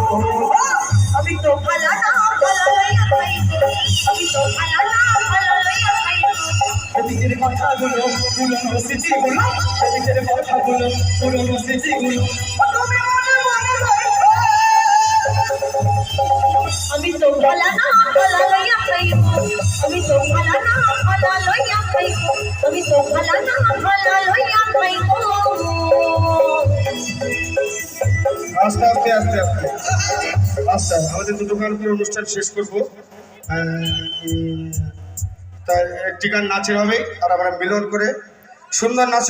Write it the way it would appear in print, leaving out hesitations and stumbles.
अभी तो भला ना भला लइया खाइबो अभी तो भला ना भला लइया खाइबो अभी तेरे माथा गुलो गुलो सिटी गुलो अभी तेरे माथा गुलो गुलो सिटी गुलो अभी तो भला ना भला लइया खाइबो अभी तो भला ना भला लइया खाइबो अभी तो भला ना भला लइया खाइबो আস্তে আস্তে আস্তে আস্তে আচ্ছা আমাদের দুটো গান করে অনুষ্ঠান শেষ করবো তাই একটি গান নাচের হবে আর আমরা মিলন করে সুন্দর নাচ